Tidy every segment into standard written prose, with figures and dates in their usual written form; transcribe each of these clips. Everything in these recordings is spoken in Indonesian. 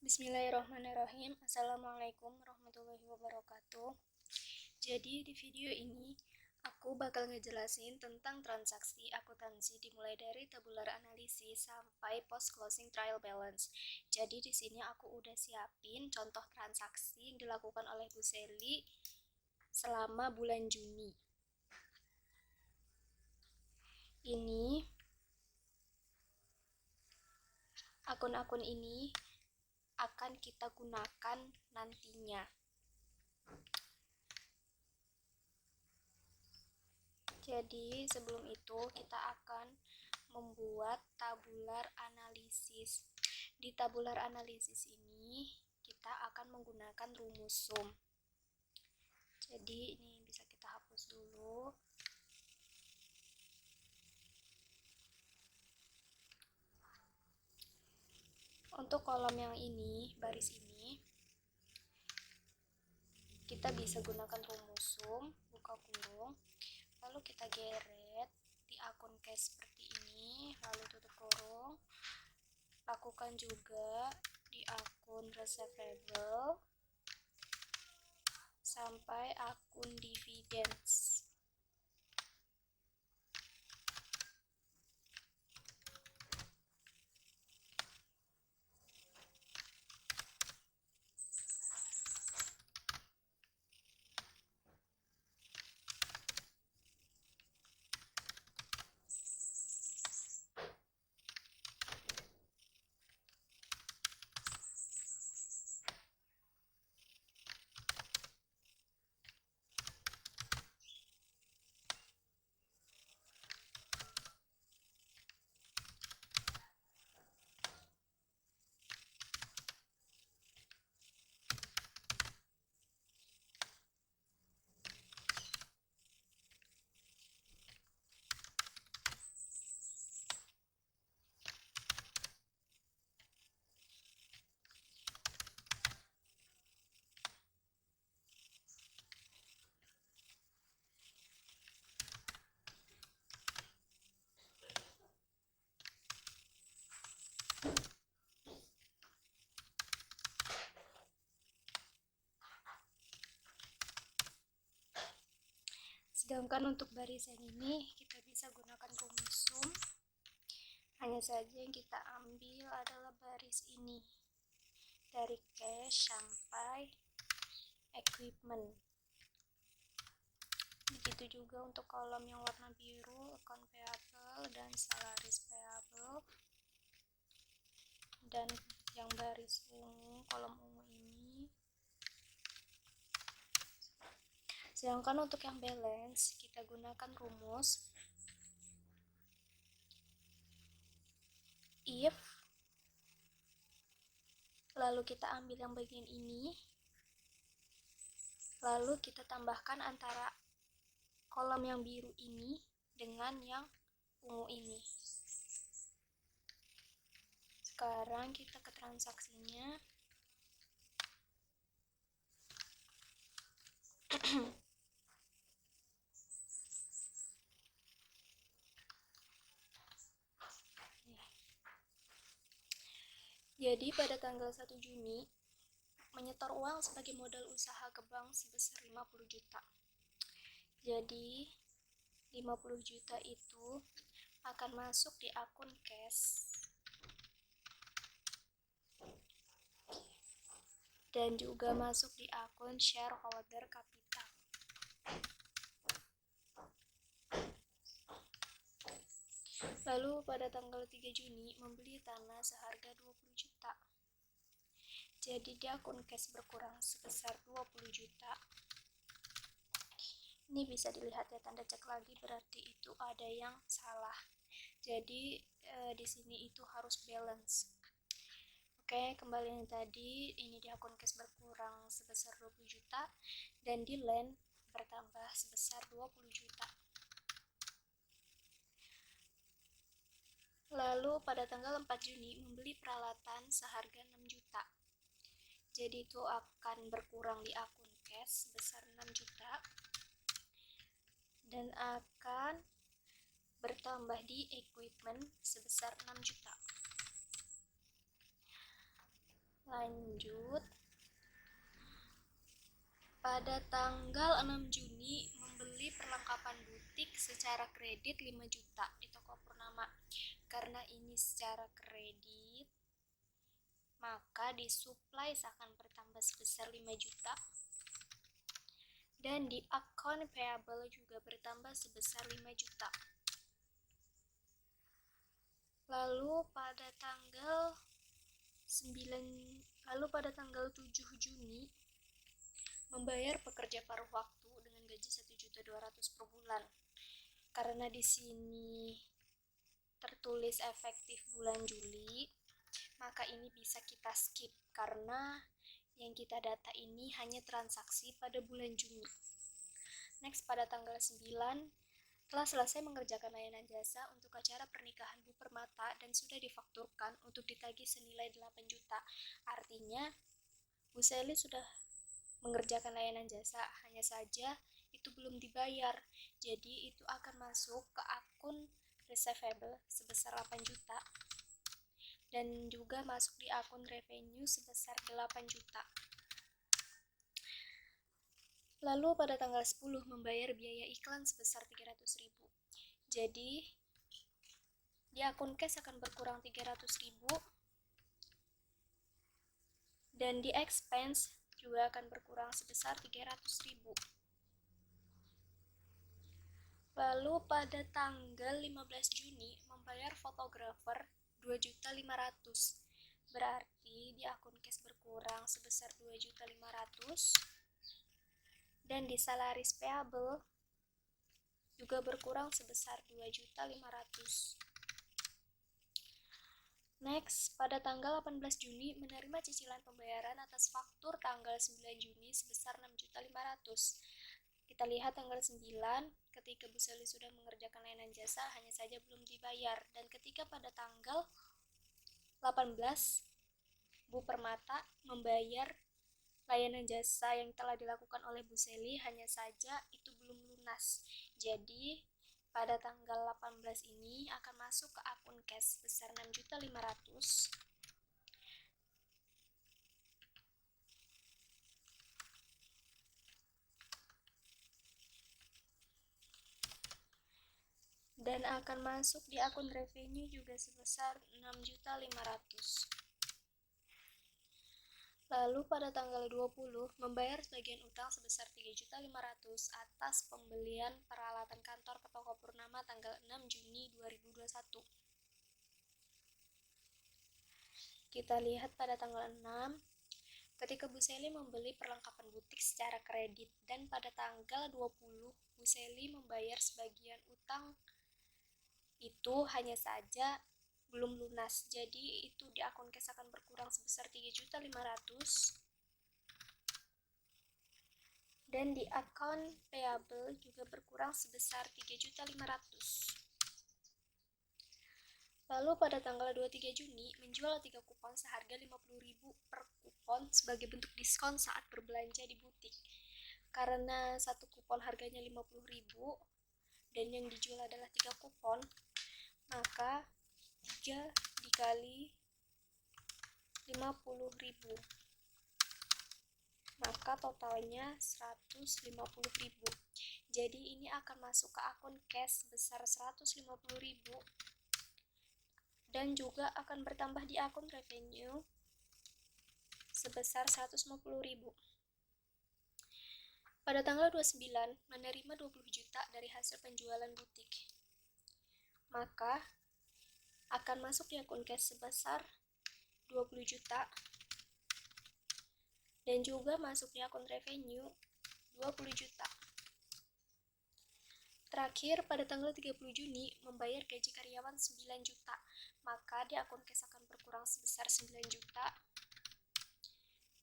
Bismillahirrahmanirrahim. Assalamualaikum warahmatullahi wabarakatuh. Jadi di video ini aku bakal ngejelasin tentang transaksi akuntansi dimulai dari tabular analisis sampai post closing trial balance. Jadi di sini aku udah siapin contoh transaksi yang dilakukan oleh Bu Seli selama bulan Juni. Ini akun-akun ini akan kita gunakan nantinya. Jadi sebelum itu kita akan membuat tabular analisis. Di tabular analisis ini kita akan menggunakan rumus sum. Jadi ini bisa kita hapus dulu. Untuk kolom yang ini, baris ini, kita bisa gunakan rumus sum, buka kurung, lalu kita geret di akun cash seperti ini, lalu tutup kurung. Lakukan juga di akun receivable sampai akun dividends. Sedangkan untuk barisan ini kita bisa gunakan rumus sum. Hanya saja yang kita ambil adalah baris ini, dari cash sampai equipment. Begitu juga untuk kolom yang warna biru, account payable dan salaries payable. Dan yang baris ungu, kolom ungu ini. Sedangkan untuk yang balance, kita gunakan rumus if, lalu kita ambil yang bagian ini, lalu kita tambahkan antara kolom yang biru ini dengan yang ungu ini. Sekarang kita ke transaksinya. Jadi pada tanggal 1 Juni menyetor uang sebagai modal usaha ke bank sebesar 50 juta. Jadi 50 juta itu akan masuk di akun cash dan juga masuk di akun shareholder capital. Lalu pada tanggal 3 Juni membeli tanah seharga 20 juta. Jadi di akun cash berkurang sebesar 20 juta. Ini bisa dilihat ya, tanda cek lagi berarti itu ada yang salah. Jadi di sini itu harus balance. Oke, kembali yang tadi, ini di akun cash berkurang sebesar 20 juta dan di land bertambah sebesar 20 juta. Lalu pada tanggal 4 Juni membeli peralatan seharga 6 juta. Jadi itu akan berkurang di akun cash sebesar 6 juta dan akan bertambah di equipment sebesar 6 juta. Lanjut, pada tanggal 6 Juni membeli perlengkapan butik secara kredit 5 juta di toko Purnama. Karena ini secara kredit, maka disuplai akan bertambah sebesar 5 juta. Dan di akun payable juga bertambah sebesar 5 juta. Lalu pada tanggal 7 Juni membayar pekerja paruh waktu dengan gaji 1.200.000 per bulan. Karena di sini tertulis efektif bulan Juli, maka ini bisa kita skip karena yang kita data ini hanya transaksi pada bulan Juni. Next, pada tanggal 9 telah selesai mengerjakan layanan jasa untuk acara pernikahan Bu Permata dan sudah difakturkan untuk ditagih senilai 8 juta. Artinya, Bu Sally sudah mengerjakan layanan jasa, hanya saja itu belum dibayar. Jadi, itu akan masuk ke akun receivable sebesar 8 juta dan juga masuk di akun revenue sebesar 8 juta. Lalu pada tanggal 10 membayar biaya iklan sebesar 300.000. Jadi di akun cash akan berkurang 300.000 dan di expense juga akan berkurang sebesar 300.000. Lalu pada tanggal 15 Juni membayar fotografer 2.500.000. Berarti di akun cash berkurang sebesar 2.500.000 dan di salaris payable juga berkurang sebesar 2.500.000. Next, pada tanggal 18 Juni menerima cicilan pembayaran atas faktur tanggal 9 Juni sebesar 6.500.000. Kita lihat tanggal 9 ketika Bu Sally sudah mengerjakan layanan jasa, hanya saja belum dibayar. Dan ketika pada tanggal 18 Bu Permata membayar layanan jasa yang telah dilakukan oleh Bu Sally, hanya saja itu belum lunas. Jadi pada tanggal 18 ini akan masuk ke akun cash sebesar 6.500.000 dan akan masuk di akun revenue juga sebesar 6.500.000. Lalu pada tanggal 20 membayar sebagian utang sebesar 3.500.000 atas pembelian peralatan kantor ke toko Purnama tanggal 6 Juni 2021. Kita lihat pada tanggal 6 ketika Bu Sally membeli perlengkapan butik secara kredit, dan pada tanggal 20 Bu Sally membayar sebagian utang itu hanya saja belum lunas. Jadi itu di akun cash akan berkurang sebesar 3.500.000 dan di akun payable juga berkurang sebesar 3.500.000. Lalu pada tanggal 23 Juni menjual 3 kupon seharga 50.000 per kupon sebagai bentuk diskon saat berbelanja di butik. Karena satu kupon harganya 50.000 dan yang dijual adalah 3 kupon, maka 3 dikali 50.000, maka totalnya 150.000. Jadi ini akan masuk ke akun cash sebesar 150.000 dan juga akan bertambah di akun revenue sebesar 150.000. Pada tanggal 29 menerima 20 juta dari hasil penjualan butik, maka akan masuk di akun cash sebesar 20 juta dan juga masuk di akun revenue 20 juta. Terakhir, pada tanggal 30 Juni membayar gaji karyawan 9 juta, maka di akun cash akan berkurang sebesar 9 juta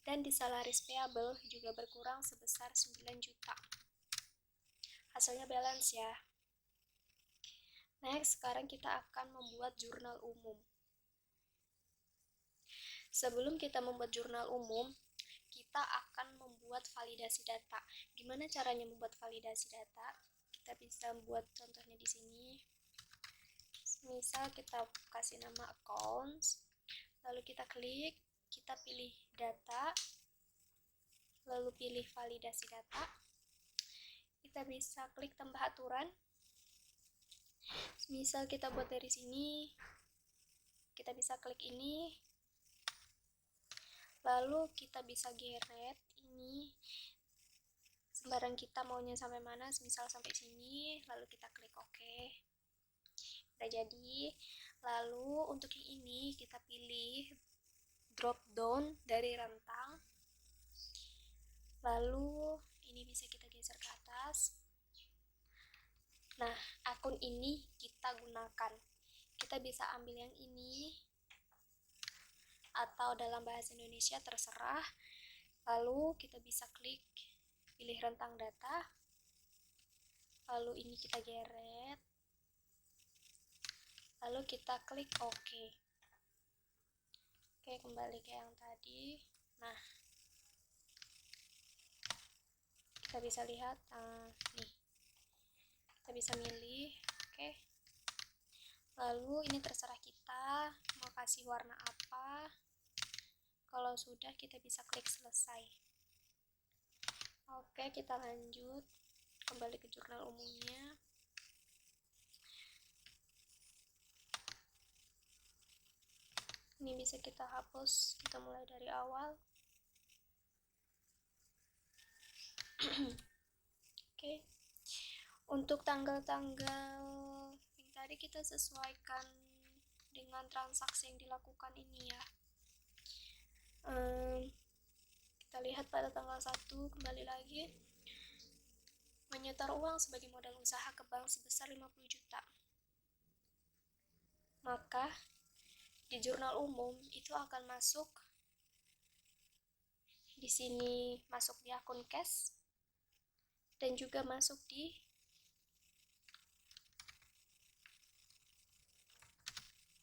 dan di salaris payable juga berkurang sebesar 9 juta. Hasilnya balance ya. Next, sekarang kita akan membuat jurnal umum. Sebelum kita membuat jurnal umum, kita akan membuat validasi data. Gimana caranya membuat validasi data? Kita bisa buat contohnya di sini. Misal kita kasih nama accounts, lalu kita klik, kita pilih data, lalu pilih validasi data. Kita bisa klik tambah aturan. Misal kita buat dari sini, kita bisa klik ini, lalu kita bisa geret ini sembarang kita maunya sampai mana, misal sampai sini, lalu kita klik OK. Udah jadi. Lalu untuk yang ini kita pilih drop down dari rentang, lalu ini bisa kita geser ke atas. Nah, akun ini kita gunakan. Kita bisa ambil yang ini atau dalam bahasa Indonesia terserah. Lalu kita bisa klik pilih rentang data, lalu ini kita geret, lalu kita klik OK. Oke, kembali ke yang tadi. Nah, kita bisa lihat, nih kita bisa milih. Oke, lalu ini terserah kita mau kasih warna apa. Kalau sudah, kita bisa klik selesai. Oke, kita lanjut kembali ke jurnal umumnya. Ini bisa kita hapus, kita mulai dari awal. Oke, untuk tanggal-tanggal yang tadi kita sesuaikan dengan transaksi yang dilakukan ini ya. Kita lihat pada tanggal 1, kembali lagi, menyetor uang sebagai modal usaha ke bank sebesar 50 juta. Maka di jurnal umum itu akan masuk di sini, masuk di akun cash dan juga masuk di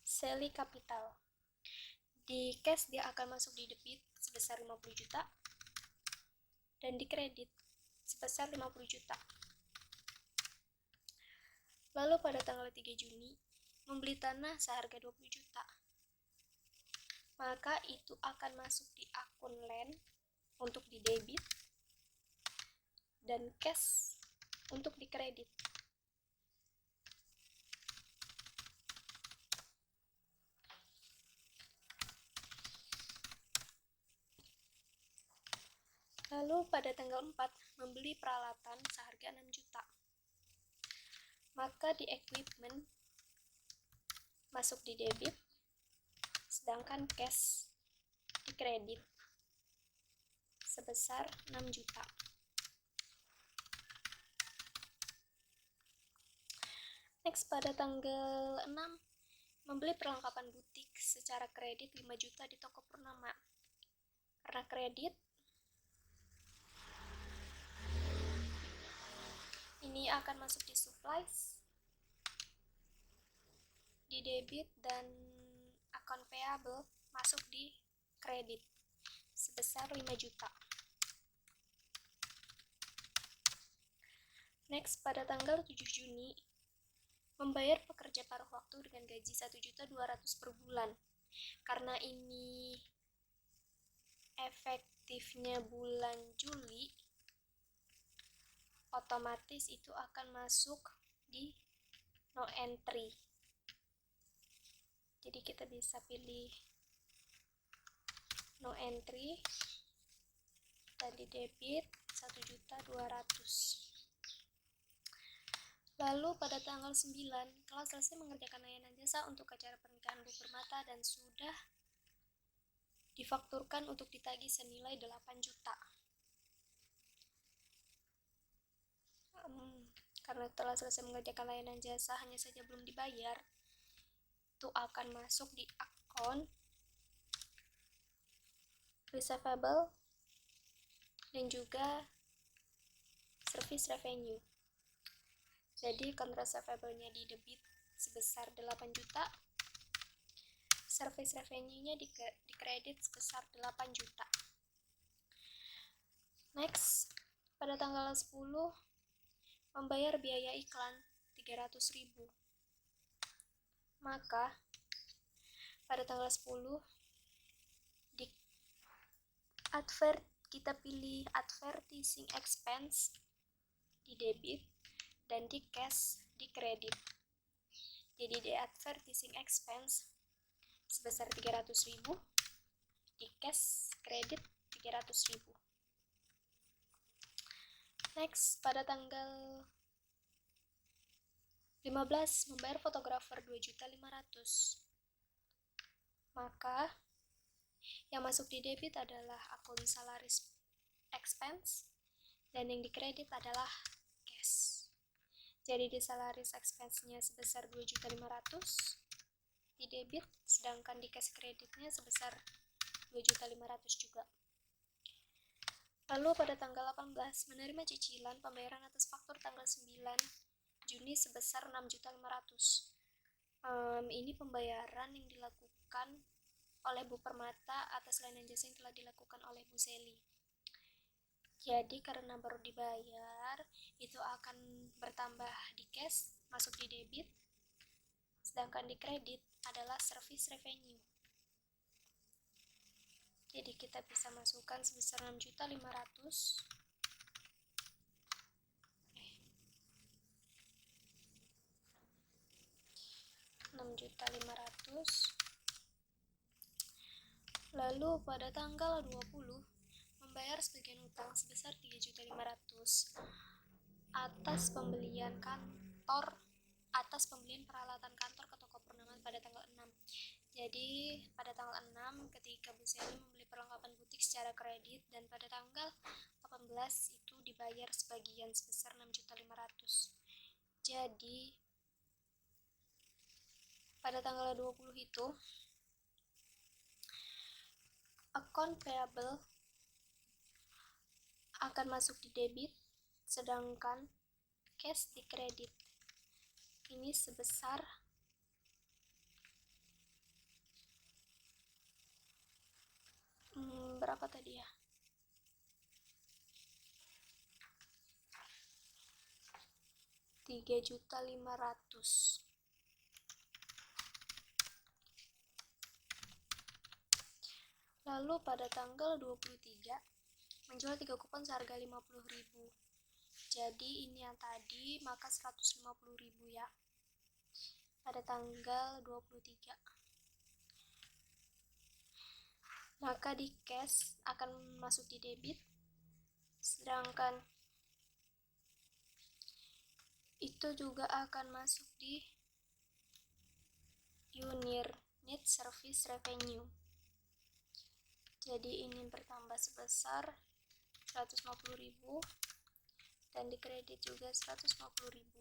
Seli Capital. Di cash dia akan masuk di debit sebesar 50 juta dan di kredit sebesar 50 juta. Lalu pada tanggal 3 Juni membeli tanah seharga 20 juta. Maka itu akan masuk di akun land untuk di debit dan cash untuk di kredit. Lalu pada tanggal 4 membeli peralatan seharga 6 juta. Maka di equipment masuk di debit, sedangkan cash di kredit sebesar 6 juta. Next, pada tanggal 6 membeli perlengkapan butik secara kredit 5 juta di toko Purnama. Karena kredit, ini akan masuk di supplies, di debit, dan akun payable masuk di kredit sebesar 5 juta. Next, pada tanggal 7 Juni membayar pekerja paruh waktu dengan gaji 1.200.000 per bulan. Karena ini efektifnya bulan Juli, otomatis itu akan masuk di no entry. Jadi kita bisa pilih no entry dan di debit 1.200.000. Lalu pada tanggal 9 telah selesai mengerjakan layanan jasa untuk acara pernikahan Bu Permata dan sudah difakturkan untuk ditagih senilai 8 juta. Karena telah selesai mengerjakan layanan jasa hanya saja belum dibayar, itu akan masuk di akun receivable dan juga service revenue. Jadi account receivable-nya di debit sebesar 8 juta, service revenue-nya di kredit sebesar 8 juta. Next, pada tanggal 10 membayar biaya iklan 300.000. Maka pada tanggal 10 di kita pilih advertising expense di debit dan di cash di kredit. Jadi di advertising expense sebesar 300.000, di cash kredit 300.000. Next, pada tanggal 15 membayar fotografer 2.500.000. Maka yang masuk di debit adalah akun salaris expense dan yang di kredit adalah cash. Jadi di salaris expense-nya sebesar 2.500.000 di debit, sedangkan di cash kreditnya sebesar 2.500.000 juga. Lalu pada tanggal 18 menerima cicilan pembayaran atas faktur tanggal 9 Juni sebesar 6.500.000. Ini pembayaran yang dilakukan oleh Bu Permata atas layanan jasa yang telah dilakukan oleh Bu Seli. Jadi karena baru dibayar, itu akan bertambah di cash, masuk di debit, sedangkan di kredit adalah service revenue. Jadi kita bisa masukkan sebesar 6.500.000. 6.500.000. Lalu pada tanggal 20 membayar sebagian utang sebesar 3.500.000 atas pembelian peralatan kantor ke toko Purnama pada tanggal 6. Jadi pada tanggal 6 ketika Bu Seli membeli perlengkapan butik secara kredit, dan pada tanggal 18 itu dibayar sebagian sebesar 6.500.000. Jadi pada tanggal 20 itu account payable akan masuk di debit, sedangkan cash di kredit. Ini sebesar berapa tadi ya? Rp3.500.000. Lalu pada tanggal 23 menjual 3 kupon seharga 50.000. Jadi ini yang tadi, maka 150.000 ya. Pada tanggal 23. Maka di cash akan masuk di debit, sedangkan itu juga akan masuk di unit service revenue. Jadi ini bertambah sebesar 150.000 dan di kredit juga 150.000.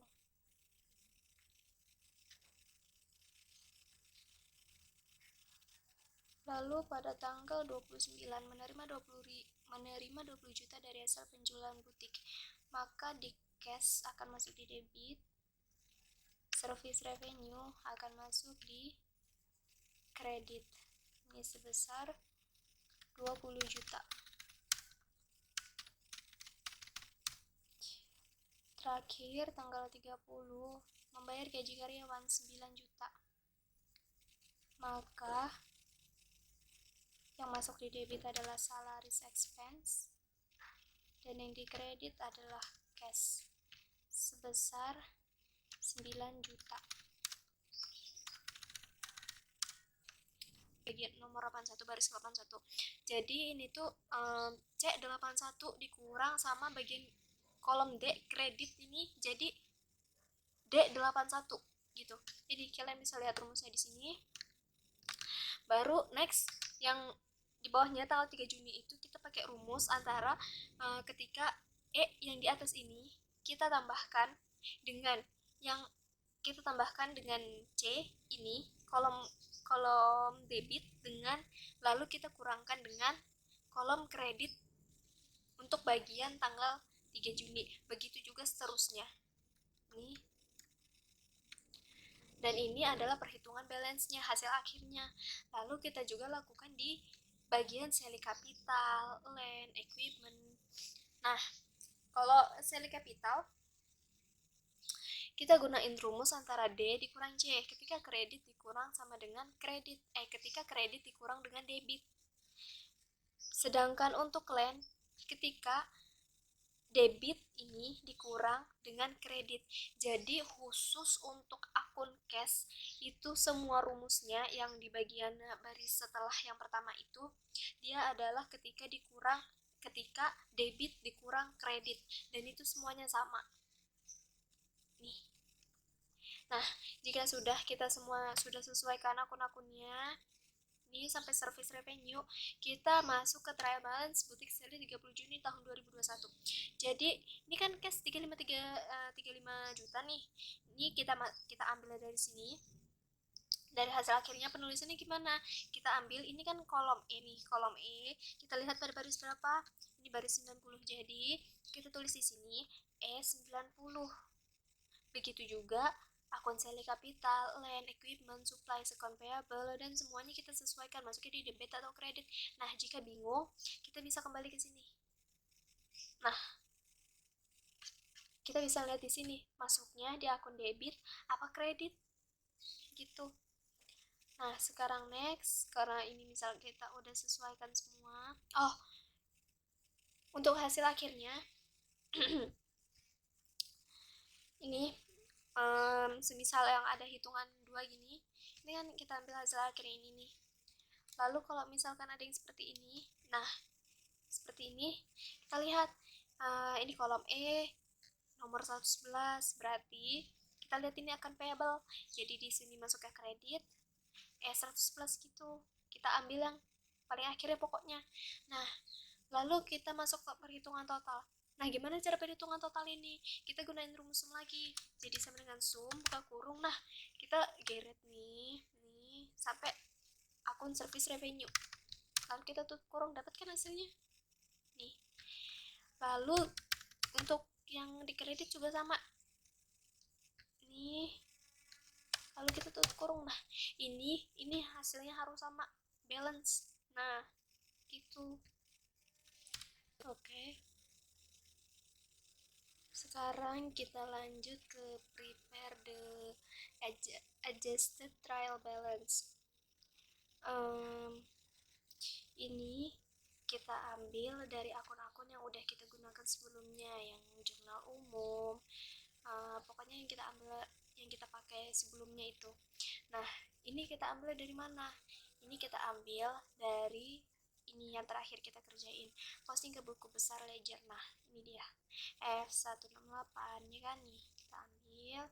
Lalu pada tanggal 29 menerima 20 juta dari hasil penjualan butik, maka di cash akan masuk di debit, service revenue akan masuk di kredit. Ini sebesar 20 juta. Terakhir tanggal 30 membayar gaji karyawan 9 juta. Maka yang masuk di debit adalah salaries expense dan yang di kredit adalah cash sebesar 9 juta. Bagian nomor 81 baris 81. Jadi ini tuh C81 dikurang sama bagian kolom D kredit ini jadi D81 gitu. Jadi kalian bisa lihat rumusnya di sini. Baru next yang di bawahnya tanggal 3 Juni itu kita pakai rumus antara ketika E yang di atas ini kita tambahkan dengan C ini kolom debit, dengan lalu kita kurangkan dengan kolom kredit untuk bagian tanggal 3 Juni. Begitu juga seterusnya. Nih. Dan ini adalah perhitungan balance-nya, hasil akhirnya. Lalu kita juga lakukan di bagian seli kapital, land, equipment. Nah, kalau seli kapital kita gunain rumus antara D dikurang C ketika kredit dikurang dengan debit. Sedangkan untuk land, ketika debit ini dikurang dengan kredit. Jadi khusus untuk akun cash itu semua rumusnya yang di bagian baris setelah yang pertama itu, dia adalah ketika debit dikurang kredit, dan itu semuanya sama. Nih. Nah, jika kita semua sudah sesuaikan akun-akunnya, ini sampai service revenue, kita masuk ke trial balance butik seri 30 Juni tahun 2021. Jadi ini kan cash 35 juta nih. Ini kita ambil dari sini. Dari hasil akhirnya penulisannya gimana? Kita ambil ini kan kolom E nih, kolom E. Kita lihat pada baris berapa? Ini baris 90. Jadi kita tulis di sini E90. Begitu juga akun seli kapital, land, equipment, supply, account payable, dan semuanya kita sesuaikan masuknya di debit atau kredit. Nah, jika bingung, kita bisa kembali ke sini. Nah, kita bisa lihat di sini masuknya di akun debit apa kredit gitu. Nah, sekarang next, karena ini misal kita udah sesuaikan semua. Oh, untuk hasil akhirnya ini semisal yang ada hitungan 2 gini, ini kan kita ambil hasil akhirnya ini nih. Lalu kalau misalkan ada yang seperti ini, nah seperti ini, kita lihat ini kolom E nomor 111, berarti kita lihat ini akan payable. Jadi di sini masuk ke kredit E111 gitu. Kita ambil yang paling akhirnya pokoknya. Nah, lalu kita masuk ke perhitungan total. Nah, gimana cara perhitungan total ini? Kita gunain rumus sum lagi. Jadi sama dengan sum buka kurung. Nah, kita geret nih sampai akun service revenue. Lalu kita tutup kurung, dapatkan hasilnya. Nih. Lalu untuk yang di kredit juga sama. Nih. Lalu kita tutup kurung. Nah, ini hasilnya harus sama, balance. Nah, gitu. Oke. Sekarang kita lanjut ke prepare the adjusted trial balance. Ini kita ambil dari akun-akun yang udah kita gunakan sebelumnya, yang jurnal umum, pokoknya yang kita pakai sebelumnya itu. Nah, ini kita ambil dari mana? Ini kita ambil dari ini yang terakhir kita kerjain, posting ke buku besar ledger. Nah, ini dia F168 ya kan, nih kita ambil.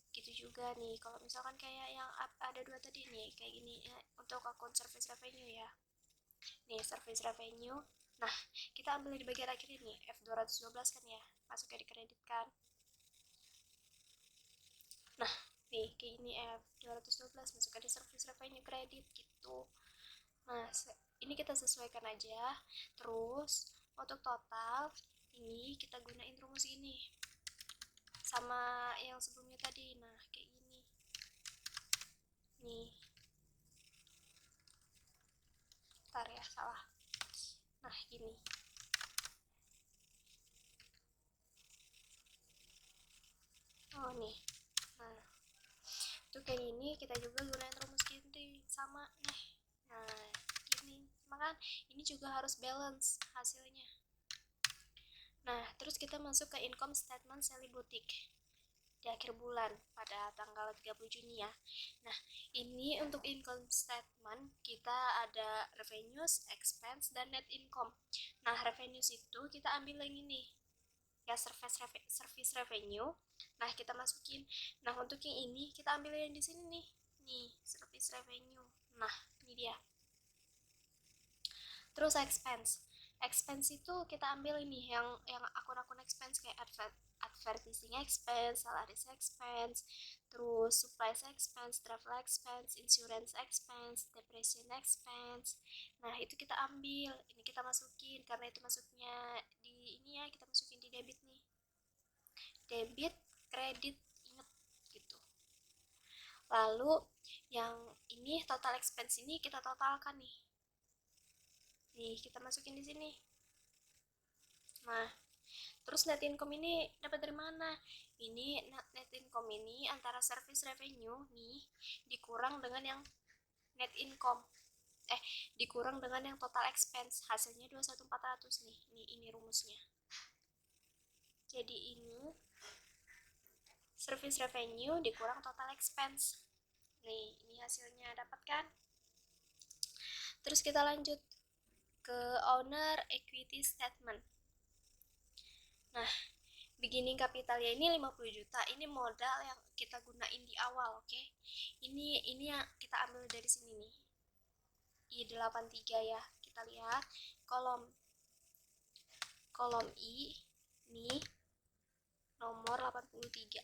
Gitu juga nih kalau misalkan kayak yang ada 2 tadi nih, kayak gini ya, untuk akun service revenue ya. Nih service revenue, nah kita ambil di bagian akhir ini F212 kan ya, masuknya di kredit kan. Nah nih kayak ini F212 masuknya di service revenue kredit gitu. Nah ini kita sesuaikan aja. Terus untuk total ini kita gunain rumus ini sama yang sebelumnya tadi. Nah kayak gini nih, ntar ya salah. Nah gini, oh nih, nah itu kayak gini. Kita juga gunain rumus gini sama nih. Nah gini, maka ini juga harus balance hasilnya. Nah terus kita masuk ke income statement Sally Boutique di akhir bulan pada tanggal 30 Juni ya. Nah ini untuk income statement kita ada revenues, expense, dan net income. Nah revenues itu kita ambil yang ini ya, service revenue. Nah kita masukin. Nah untuk yang ini kita ambil yang di sini nih service revenue. Nah ini dia. Terus expense itu kita ambil ini yang akun-akun expense kayak advertising expense, salaries expense, terus supplies expense, travel expense, insurance expense, depreciation expense. Nah itu kita ambil, ini kita masukin karena itu masuknya di ini ya, kita masukin di debit nih, debit kredit, inget gitu. Lalu yang ini total expense ini kita totalkan nih kita masukin di sini. Nah terus net income ini dapat dari mana? Ini net income ini antara service revenue nih dikurang dengan yang net income, dikurang dengan yang total expense, hasilnya 21.400 nih. Ini rumusnya. Jadi ini service revenue dikurang total expense. Nih, ini hasilnya, dapat kan? Terus kita lanjut ke owner equity statement. Nah, beginning capitalnya ini 50 juta. Ini modal yang kita gunain di awal, oke? Ini yang kita ambil dari sini nih. I83 ya. Kita lihat kolom I nih nomor 83.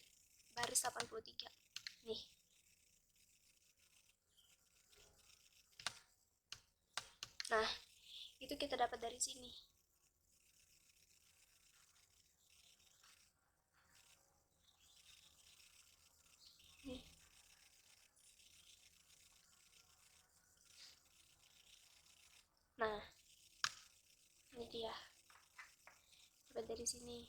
Baris 83. Nih. Nah, itu kita dapat dari sini. Nih. Nah, ini dia. Dapat dari sini.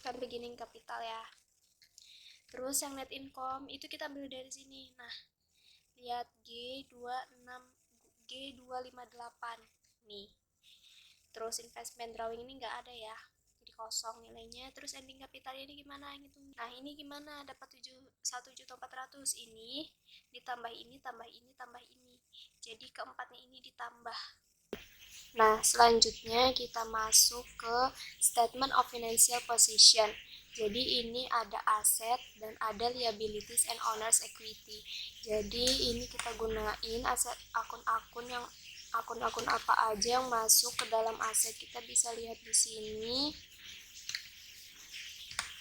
Kan beginning capital ya. Terus yang net income itu kita ambil dari sini. Nah, lihat G258 nih. Terus investment drawing ini nggak ada ya, jadi kosong nilainya. Terus ending capitalnya ini gimana gitu. Nah, ini gimana dapat 1.400.000, ini ditambah ini tambah ini tambah ini, jadi keempatnya ini ditambah. Nah, selanjutnya kita masuk ke statement of financial position. Jadi ini ada aset dan ada liabilities and owners equity. Jadi ini kita gunain aset akun-akun apa aja yang masuk ke dalam aset. Kita bisa lihat di sini.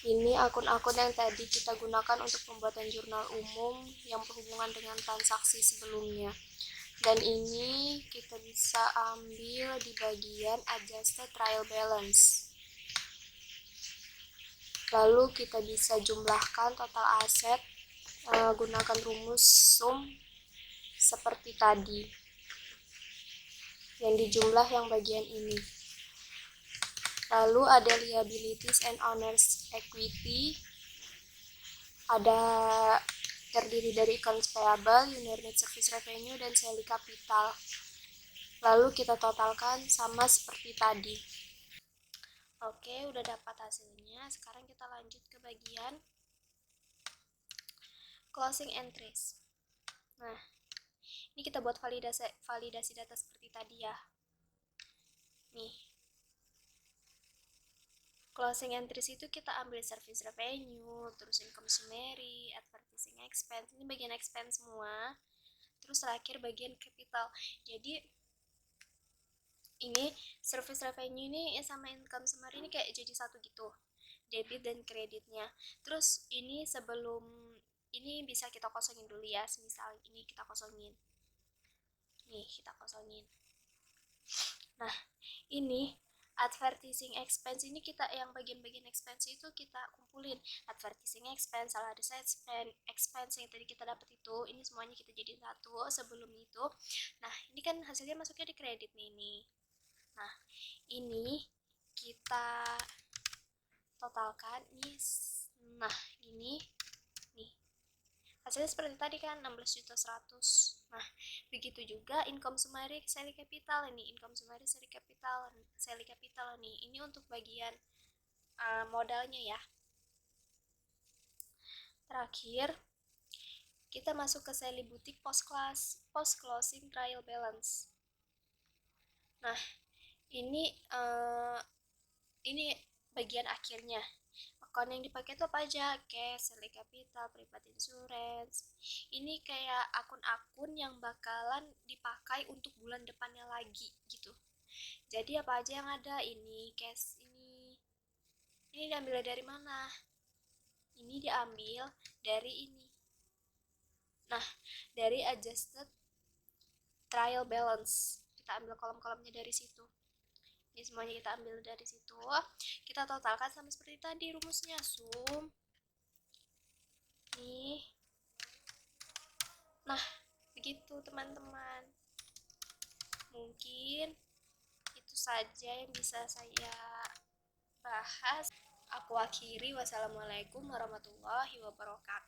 Ini akun-akun yang tadi kita gunakan untuk pembuatan jurnal umum yang berhubungan dengan transaksi sebelumnya. Dan ini kita bisa ambil di bagian adjusted trial balance. Lalu kita bisa jumlahkan total aset gunakan rumus sum seperti tadi. Yang dijumlah yang bagian ini. Lalu ada liabilities and owners equity. Ada terdiri dari accounts payable, unit service revenue, dan sale capital. Lalu kita totalkan sama seperti tadi. Oke, udah dapat hasilnya. Sekarang kita lanjut ke bagian closing entries. Nah, ini kita buat validasi data seperti tadi ya. Nih, closing entries itu kita ambil service revenue, terus income summary, advertising expense, ini bagian expense semua. Terus terakhir bagian capital. Jadi ini service revenue ini sama income summary ini kayak jadi satu gitu, debit dan kreditnya. Terus ini sebelum ini bisa kita kosongin dulu ya, misal ini kita kosongin. Nih, kita kosongin. Nah, ini advertising expense ini kita yang bagian-bagian expense itu kita kumpulin. Advertising expense, salary expense yang tadi kita dapat itu, ini semuanya kita jadiin satu sebelum itu. Nah, ini kan hasilnya masuknya di kredit nih. Nah, ini kita totalkan nih. Nah, ini nih. Hasilnya seperti tadi kan 16.100.000. Nah, begitu juga income summary sale capital ini, income summary sale capital nih. Ini untuk bagian modalnya ya. Terakhir, kita masuk ke sale boutique post closing trial balance. Nah, ini bagian akhirnya. Akun yang dipakai itu apa aja? Cash, sale capital, private insurance. Ini kayak akun-akun yang bakalan dipakai untuk bulan depannya lagi gitu. Jadi apa aja yang ada? Ini cash ini diambil dari mana? Ini diambil dari ini. Nah, dari adjusted trial balance. Kita ambil kolom-kolomnya dari situ. Ini semuanya kita ambil dari situ. Kita totalkan sama seperti tadi rumusnya, sum. Nih. Nah, begitu teman-teman. Mungkin itu saja yang bisa saya bahas. Aku akhiri, wassalamualaikum warahmatullahi wabarakatuh.